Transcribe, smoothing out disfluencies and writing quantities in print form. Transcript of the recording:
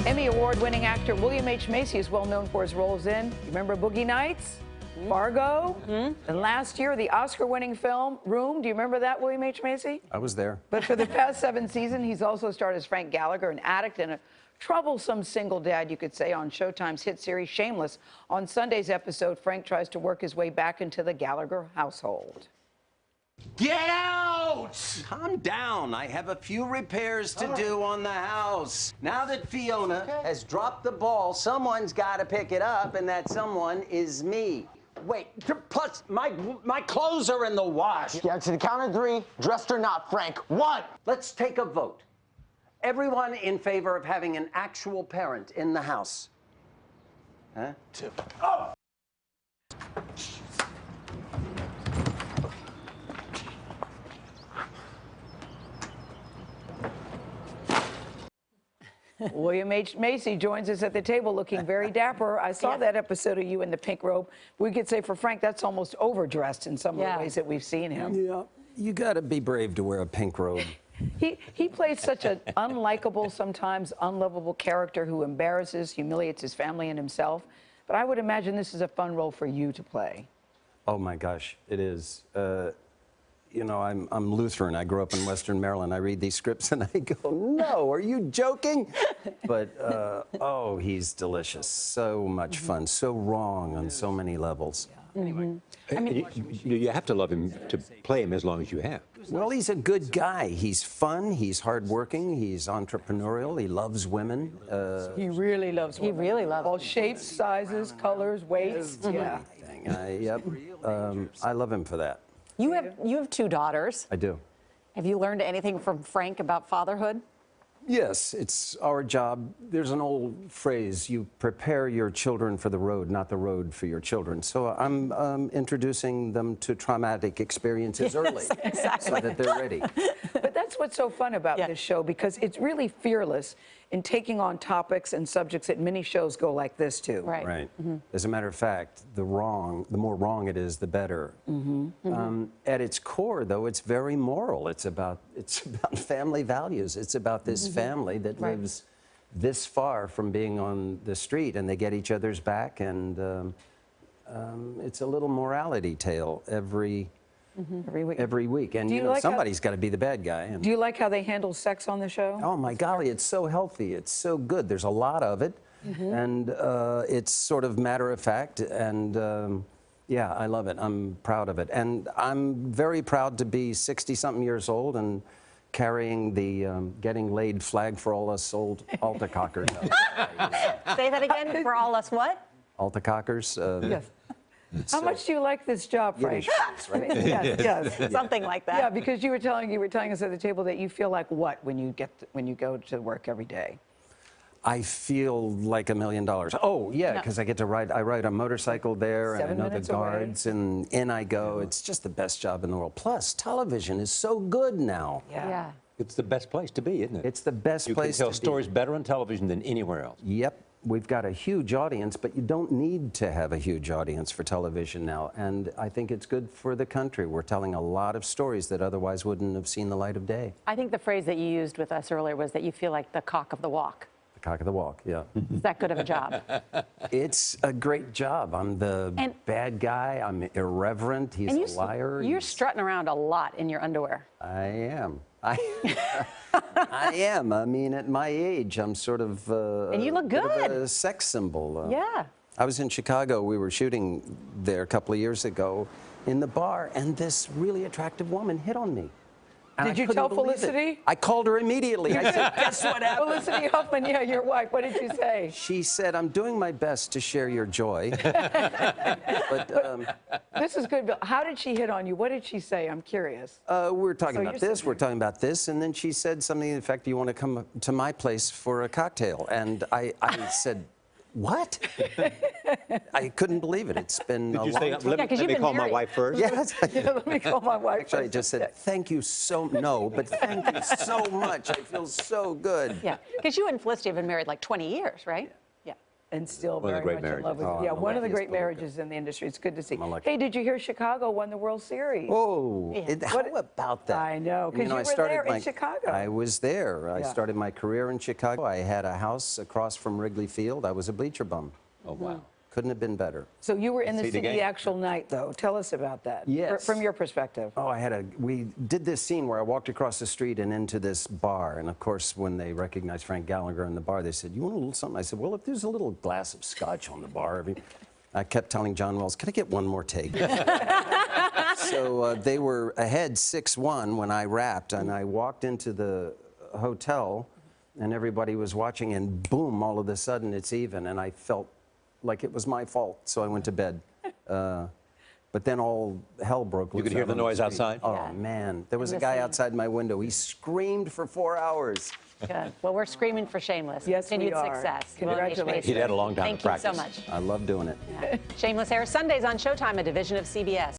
Emmy Award-winning actor William H. Macy is well known for his roles in, you remember Boogie Nights? Fargo? And last year, the Oscar-winning film Room. Do you remember that, William H. Macy? I was there. But for the past 7 seasons, he's also starred as Frank Gallagher, an addict and a troublesome single dad, you could say, on Showtime's hit series Shameless. On Sunday's episode, Frank tries to work his way back into the Gallagher household. Get out! Calm down. I have a few repairs to do on the house. Now that Fiona has dropped the ball, someone's got to pick it up, and that someone is me. Wait, plus my clothes are in the wash. Yeah, to the count of 3, dressed or not, Frank. 1. Let's take a vote. Everyone in favor of having an actual parent in the house? Huh? 2. Oh! William H. Macy joins us at the table looking very dapper. I saw that episode of you in the pink robe. We could say for Frank, that's almost overdressed in some of the ways that we've seen him. Yeah, you got to be brave to wear a pink robe. He plays such an unlikable, sometimes unlovable character who embarrasses, humiliates his family and himself. But I would imagine this is a fun role for you to play. Oh my gosh, it is. You know, I'm Lutheran. I grew up in Western Maryland. I read these scripts and I go, no, are you joking? But, oh, he's delicious. So much fun. So wrong on so many levels. Anyway. I mean, you have to love him to play him as long as you have. Well, he's a good guy. He's fun. He's hardworking. He's entrepreneurial. He loves women. He really loves women. He really loves all shapes, sizes, colors, weights. Yeah. Yep. I love him for that. You have 2 daughters. I do. Have you learned anything from Frank about fatherhood? Yes, it's our job. There's an old phrase, you prepare your children for the road, not the road for your children. So I'm introducing them to traumatic experiences early so that they're ready. But that's what's so fun about this show, because it's really fearless in taking on topics and subjects that many shows go like this to. Right. As a matter of fact, the more wrong it is, the better. At its core, though, it's very moral. It's about family values. It's about this family that lives this far from being on the street, and they get each other's back, and it's a little morality tale every week. And you know, somebody's got to be the bad guy. And do you like how they handle sex on the show? Oh my golly, it's so healthy. It's so good. There's a lot of it, and it's sort of matter of fact. And yeah, I love it. I'm proud of it, and I'm very proud to be 60-something years old and carrying the getting laid flag for all us old alta-cockers. Say that again, for all us what? Alta-cockers. Yes. How much do you like this job, Frank? Right? Yes. Something like that. Yeah, because you were telling us at the table that you feel like what when you go to work every day? I feel like $1 million. Oh yeah, because I get to ride. I ride a motorcycle there, and I know the guards, and in I go. It's just the best job in the world. Plus, television is so good now. Yeah. It's the best place to be, isn't it? It's the best place to be. You can tell stories better on television than anywhere else. Yep. We've got a huge audience, but you don't need to have a huge audience for television now. And I think it's good for the country. We're telling a lot of stories that otherwise wouldn't have seen the light of day. I think the phrase that you used with us earlier was that you feel like the cock of the walk. The cock of the walk, yeah. Is that good of a job? It's a great job. I'm the bad guy. I'm irreverent. He's a liar. You're strutting around a lot in your underwear. I am. I am. I mean, at my age, I'm sort of and you look good. Bit of a sex symbol. Yeah. I was in Chicago. We were shooting there a couple of years ago in the bar, and this really attractive woman hit on me. And Did you tell Felicity? I called her immediately. I said, guess what happened? Felicity Huffman, yeah, your wife. What did you say? She said, I'm doing my best to share your joy. But this is good. How did she hit on you? What did she say? I'm curious. We're talking about this, we're talking about this, and then she said something in effect, you want to come to my place for a cocktail? And I said, what? I couldn't believe it. It's been a long time. Let me call my wife first? Yes. Yeah, let me call my wife. Actually, I just said, thank you so, but thank you so much. I feel so good. Yeah, because you and Felicity have been married like 20 years, right? Yeah. And still One of the very great much in love with marriages. you. Yeah, Oh, I'm the one of the luckiest great beluga. marriages in the industry. It's good to see. I'm a lucky- Hey, did you hear Chicago won the World Series? Oh, how What- about that? I know, 'cause you I were started there in Chicago. I was there. I Yeah. started my career in Chicago. I had a house across from Wrigley Field. I was a bleacher bum. Oh, wow. Couldn't have been better. So you were in the See the city the game. actual night, though. Tell us about that. Yes. From your perspective. Oh, we did this scene where I walked across the street and into this bar. And of course, when they recognized Frank Gallagher in the bar, they said, "You want a little something?" I said, "Well, if there's a little glass of scotch on the bar." I kept telling John Wells, "Can I get one more take?" So they were ahead 6-1 when I wrapped, and I walked into the hotel, and everybody was watching, and boom, all of a sudden it's even, and I felt like it was my fault, so I went to bed. But then all hell broke loose. You could hear out the on noise street. outside? Oh, Yeah. man. There was a the guy scene. outside my window. He screamed for 4 hours. Good. Well, we're screaming for Shameless. Yes, we Continued are. success. Congratulations. He'd had a long time Thank to practice. you so much. I love doing it. Shameless airs Sundays on Showtime, a division of CBS.